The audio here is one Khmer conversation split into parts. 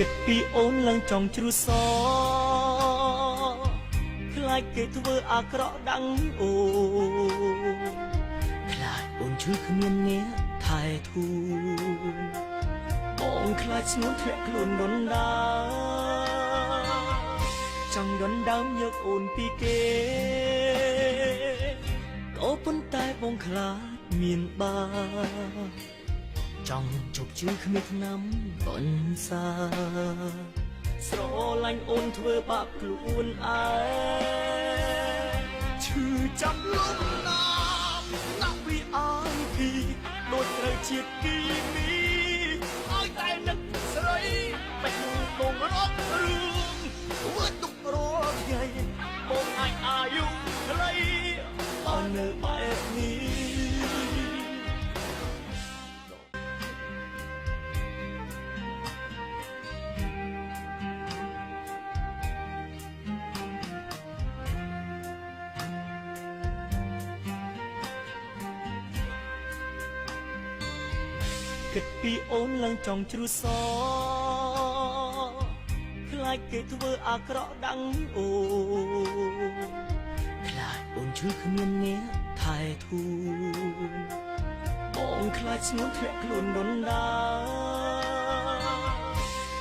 គិតពីអូនឡើងចង់ជ្រុះសខ្លាចគេធ្វើអាក្រក់ដាំងអូខ្លាចអូនឈឺគ្មានអ្នកថែធូនបងខ្លាចស្ងួនធ្លាក់ខ្លួនដុនដាចង់ដុនដើមយកអូនពីគេក៏ប៉ុន្តែបងខ្លាចមានបាចង់ជប់ជឿគ្មានឆ្នាំបន្សាស្រឡាញ់អូនធ្វើបាបខ្លួនឯងឈឺចាំលំណាមណាស់ពីអើយពីដូចត្រូវជាតិគីមីឲ្យតែនឹកស្រីបែកបងរត់រឿងធ្វើទុករកថ្ងៃបងអាចអាយុខ្លីបើនៅបែបនេះគិតពីអូនឡើងចង់ជ្រុះសខ្លាចគេធ្វើអាក្រក់ដាំងអូខ្លាចអូនឈឺគ្មានអ្នកថែធូនបងខ្លាចស្ងួនធ្លាក់ខ្លួនដុនដា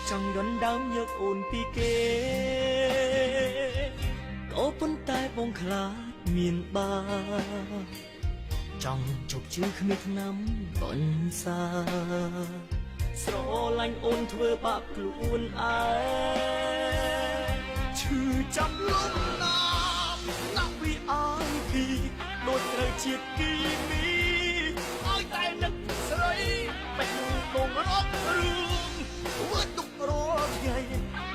ចង់ដុនដើមយកអូនពីគេក៏ប៉ុន្តែបងខ្លាចមានបាចង់ជប់ជឿគ្មានឆ្នាំបន្សាស្រឡាញ់អូនធ្វើបាបខ្លួនឯងឈឺចាំលំណាមណាស់ពីអើយពីដូចត្រូវជាតិគីមីឲ្យតែនឹកស្រីបែកបងរត់រឿងធ្វើទុករកថ្ងៃ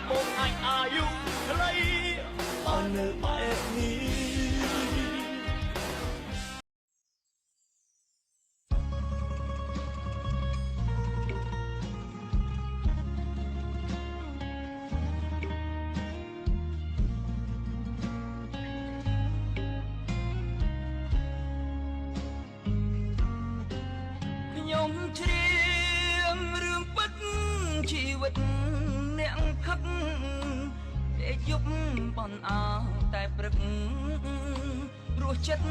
បងអាចអាយុខ្លីបើនៅបែបនេះខ្ញុំជ្រាបរឿងពិតជីវិតអ្នកផឹកតែយប់បន់អើតែព្រឹករសចិត្ត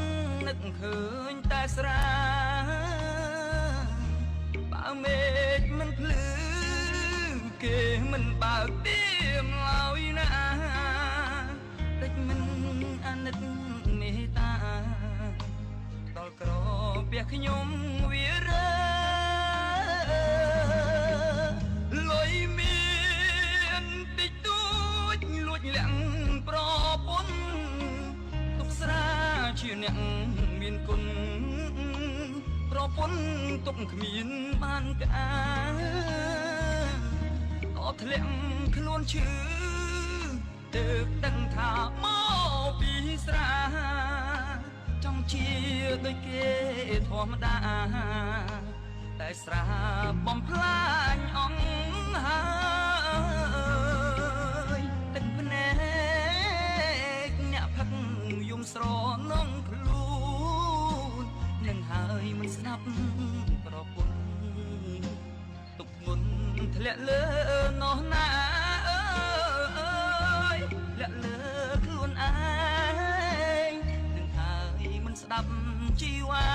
នឹកឃើញតែស្រាបើមេឃមិនភ្លឺគេមិនបើកទៀមឡើយណាតិចមិនអាណិតមេត្តាដល់ក្រពះខ្ញុំវារើលុយមានតិចតួចលួចលាក់ប្រពន្ធទុកស្រាជាអ្នកមានគុណប្រពន្ធទុកគ្មានបានកាអត់ធ្លាក់ខ្លួនឈឺទើបដឹងថាមកពីស្រាចង់ជាដូចគេធម្មតាតែស្រាបំផ្លាញអង្គហើយទឹកភ្នែកអ្នកផឹកយំស្រនងខ្លួននឹងហើយមិនស្ដាប់ប្រពន្ធទុកធ្ងន់ធ្លាក់លើនោះណាអើយលាក់លើខ្លួនឯងនឹងហើយមិនស្ដាប់ជីវ៉ា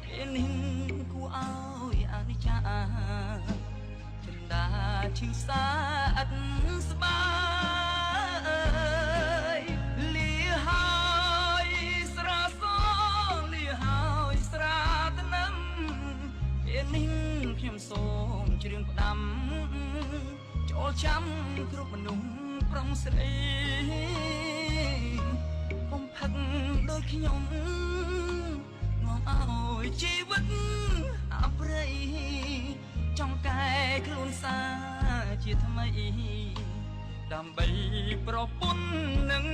ពេលនេះគួរឲ្យអនិច្ចាចិន្តាឈឺសាអត់ស្បាយលាហើយស្រាសលាហើយស្រាត្នឹមពេលនេះខ្ញុំសូមច្រៀងផ្ដាំចូលចាំគ្រប់មនុស្សប្រុងស្រីបំផឹកដូចខ្ញុំនាំឲ្យជីវិតអប្រិយចង់កែខ្លួនសាជាថ្មីដើម្បីប្រពន្ធនឹង